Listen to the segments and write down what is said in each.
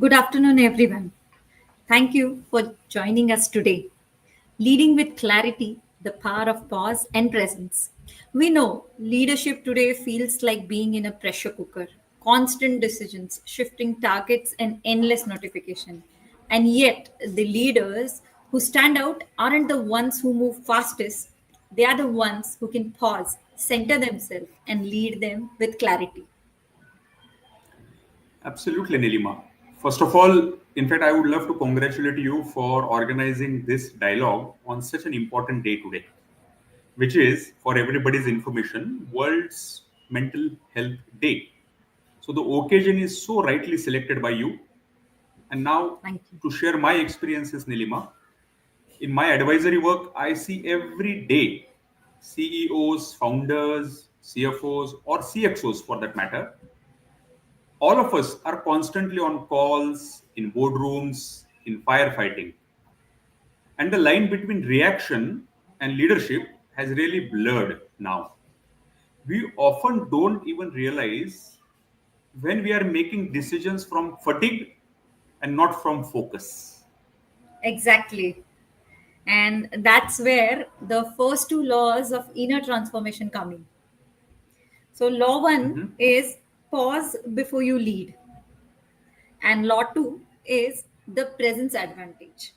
Good afternoon, everyone. Thank you for joining us today. Leading with clarity, the power of pause and presence. We know leadership today feels like being in a pressure cooker, constant decisions, shifting targets, and endless notification. And yet, the leaders who stand out aren't the ones who move fastest, they are the ones who can pause, center themselves, and lead them with clarity. Absolutely, Nilima. First of all, in fact, I would love to congratulate you for organizing this dialogue on such an important day today, which is, for everybody's information, World's Mental Health Day. So the occasion is so rightly selected by you. And now, Thank you. to share my experiences, Nilima, in my advisory work, I see every day CEOs, founders, CFOs, or CXOs for that matter, all of us are constantly on calls, in boardrooms, in firefighting. And the line between reaction and leadership has really blurred now. We often don't even realize when we are making decisions from fatigue and not from focus. Exactly. And that's where the first two laws of inner transformation come in. So, law one Mhm. is pause before you lead, and law two is the presence advantage.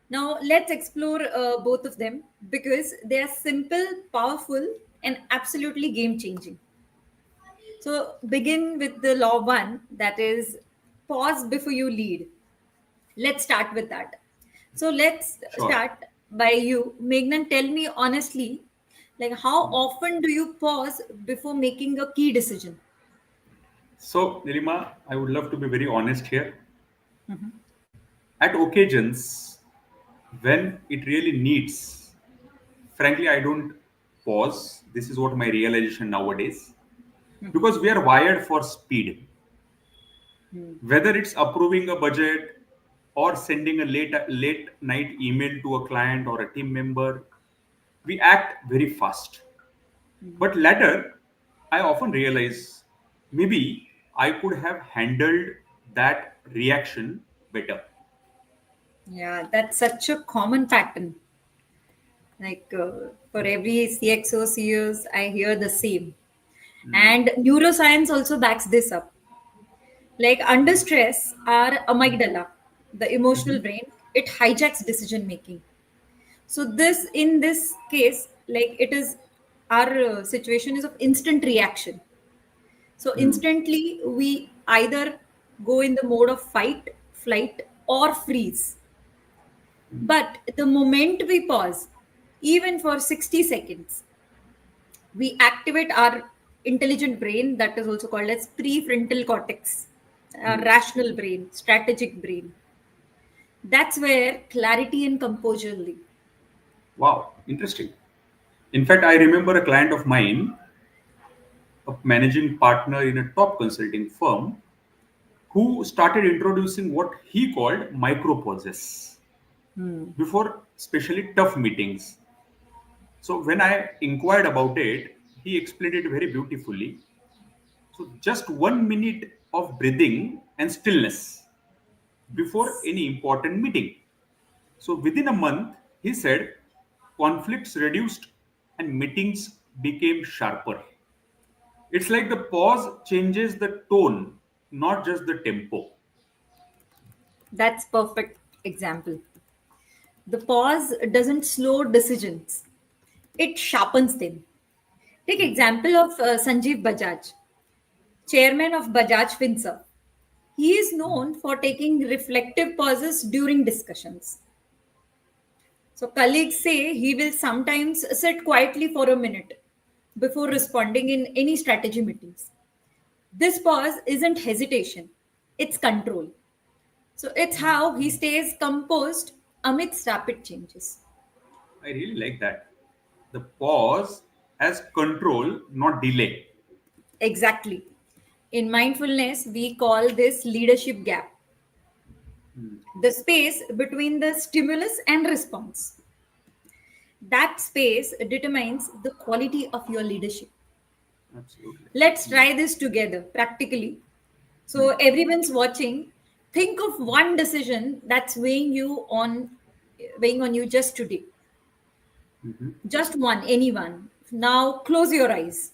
Now, let's explore both of them because they are simple, powerful, and absolutely game changing. So, begin with the law one, that is pause before you lead. Let's start with that. So let's Sure. start by you. Meghnan, tell me honestly, like how often do you pause before making a key decision? So, Nilima, I would love to be very honest here. At occasions when it really needs, frankly, I don't pause. This is what my realization nowadays. Because we are wired for speed. Whether it's approving a budget or sending a late night email to a client or a team member, we act very fast. But later, I often realize maybe I could have handled that reaction better. Yeah, that's such a common pattern. Like for every CXO CEOs, I hear the same. And neuroscience also backs this up. Like under stress, our amygdala, the emotional Mhm. brain, it hijacks decision making. So this, in this case, like it is our situation is of instant reaction. So Hmm. instantly we either go in the mode of fight, flight, or freeze. But the moment we pause, even for 60 seconds, we activate our intelligent brain, that is also called as prefrontal cortex, our Hmm. rational brain, strategic brain. That's where clarity and composure live. Wow, interesting. In fact, I remember a client of mine, a managing partner in a top consulting firm, who started introducing what he called micro pauses before especially tough meetings. So when I inquired about it, he explained it very beautifully. So just 1 minute of breathing and stillness before Yes. any important meeting. So within a month, he said conflicts reduced and meetings became sharper. It's like the pause changes the tone, not just the tempo. That's perfect example. The pause doesn't slow decisions, it sharpens them. Take example of Sanjeev Bajaj, chairman of Bajaj Finserv. He is known for taking reflective pauses during discussions. So colleagues say he will sometimes sit quietly for a minute before responding in any strategy meetings. This pause isn't hesitation, it's control. So it's how he stays composed amidst rapid changes. I really like that. The pause has control, not delay. Exactly. In mindfulness, we call this leadership gap, the space between the stimulus and response. That space determines the quality of your leadership. Absolutely. Let's try this together practically. So everyone's watching. Think of one decision that's weighing on you just today. Just one, anyone. Now close your eyes.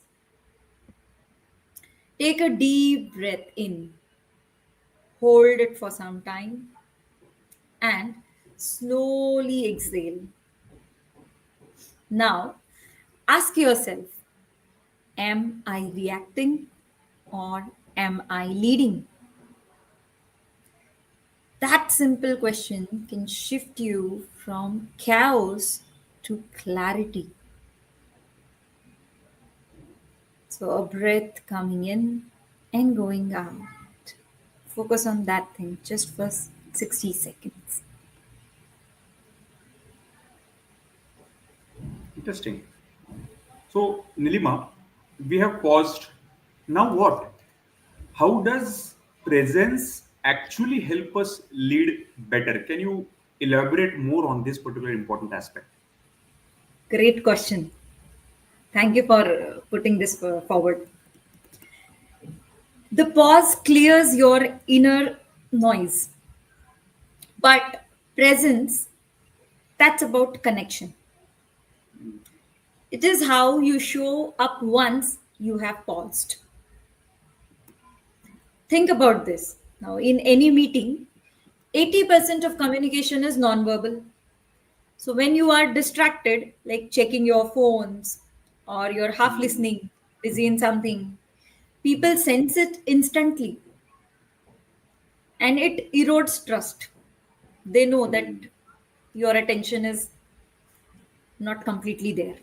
Take a deep breath in. Hold it for some time and slowly exhale. Now ask yourself, am I reacting or am I leading? That simple question can shift you from chaos to clarity. So, a breath coming in and going out. Focus on that thing just for 60 seconds. Interesting. So, Nilima, we have paused. Now what? How does presence actually help us lead better? Can you elaborate more on this particular important aspect? Great question. Thank you for putting this forward. The pause clears your inner noise, but presence, that's about connection. It is how you show up once you have paused. Think about this. Now, in any meeting, 80% of communication is nonverbal. So, when you are distracted, like checking your phones or you're half listening, busy in something, people sense it instantly and it erodes trust. They know that your attention is not completely there.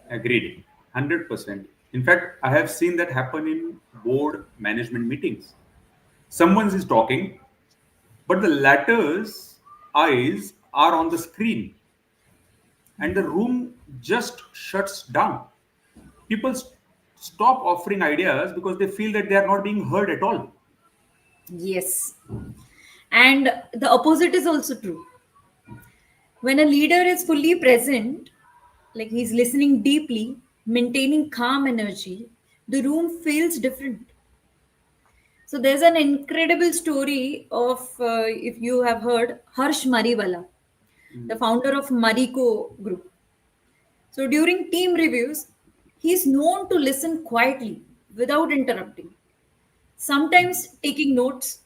Agreed. 100%. In fact, I have seen that happen in board management meetings. Someone is talking, but the latter's eyes are on the screen and the room just shuts down. People stop offering ideas because they feel that they are not being heard at all. Yes. And the opposite is also true. When a leader is fully present, like he's listening deeply, maintaining calm energy, the room feels different. So there's an incredible story of, if you have heard, Harsh Mariwala, the founder of Marico Group. So during team reviews, he's known to listen quietly without interrupting, sometimes taking notes,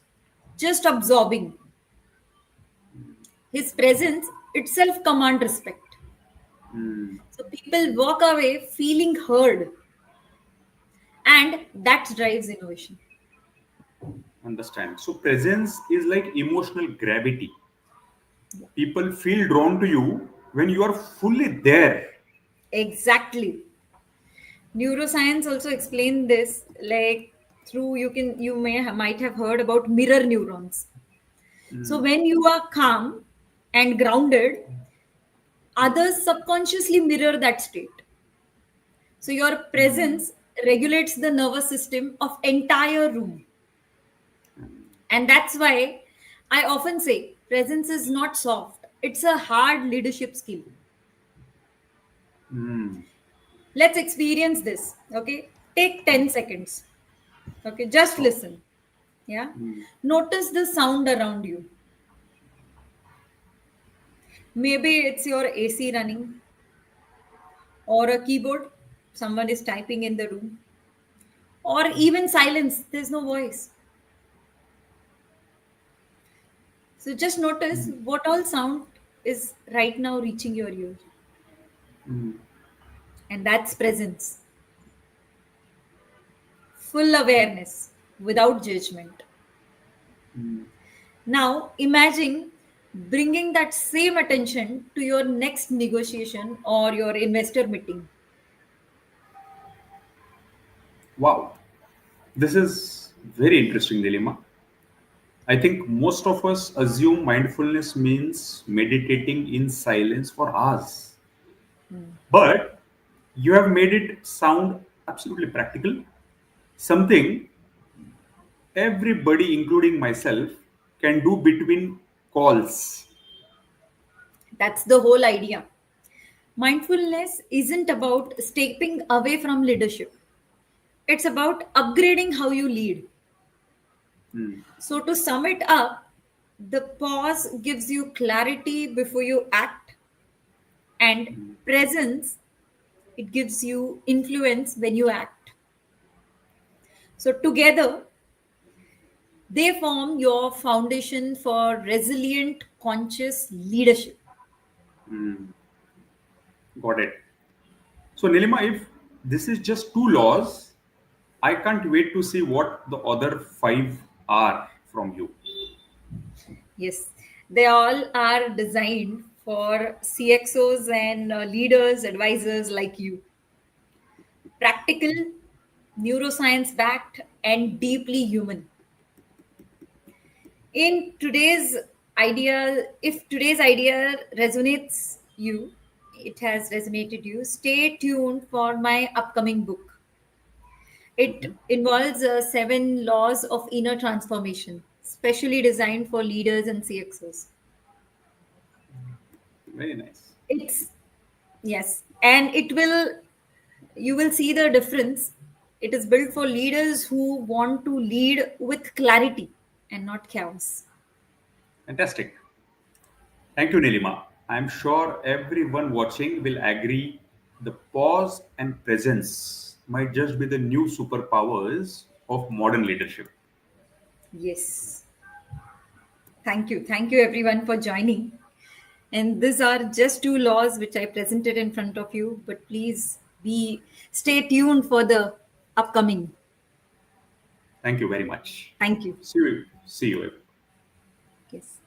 just absorbing. His presence itself command respect. Hmm. So people walk away feeling heard, and that drives innovation. Understand. So presence is like emotional gravity. People feel drawn to you when you are fully there. Exactly. Neuroscience also explain this like through might have heard about mirror neurons. So when you are calm and grounded, others subconsciously mirror that state. So your presence regulates the nervous system of entire room. And that's why I often say presence is not soft. It's a hard leadership skill. Hmm. Let's experience this. Okay. Take 10 seconds. Okay. Just Sure. listen. Yeah. Hmm. Notice the sound around you. Maybe it's your AC running or a keyboard. Someone is typing in the room. Or even silence. There's no voice. So just notice what all sound is right now reaching your ears. Hmm. And that's presence. Full awareness without judgment. Hmm. Now, imagine bringing that same attention to your next negotiation or your investor meeting. Wow. This is very interesting dilemma. I think most of us assume mindfulness means meditating in silence for hours. But you have made it sound absolutely practical. Something everybody, including myself, can do between calls. That's the whole idea. Mindfulness isn't about stepping away from leadership, it's about upgrading how you lead. So, to sum it up, the pause gives you clarity before you act, and presence, it gives you influence when you act. So, together, they form your foundation for resilient, conscious leadership. Got it. So, Nilima, if this is just two laws, I can't wait to see what the other five are from you. Yes, they all are designed for CXOs and leaders, advisors like you. Practical, neuroscience backed, and deeply human. In today's if today's idea resonates you, it has resonated you, stay tuned for my upcoming book. It involves 7 laws of inner transformation, specially designed for leaders and CXOs. Very nice. It's yes, and it will you will see the difference. It is built for leaders who want to lead with clarity and not chaos. Fantastic. Thank you, Nilima. I'm sure everyone watching will agree the pause and presence might just be the new superpowers of modern leadership. Yes. Thank you. Thank you everyone for joining. And these are just 2 laws which I presented in front of you, but please be stay tuned for the upcoming. Thank you very much. Thank you. See you. See you. Yes.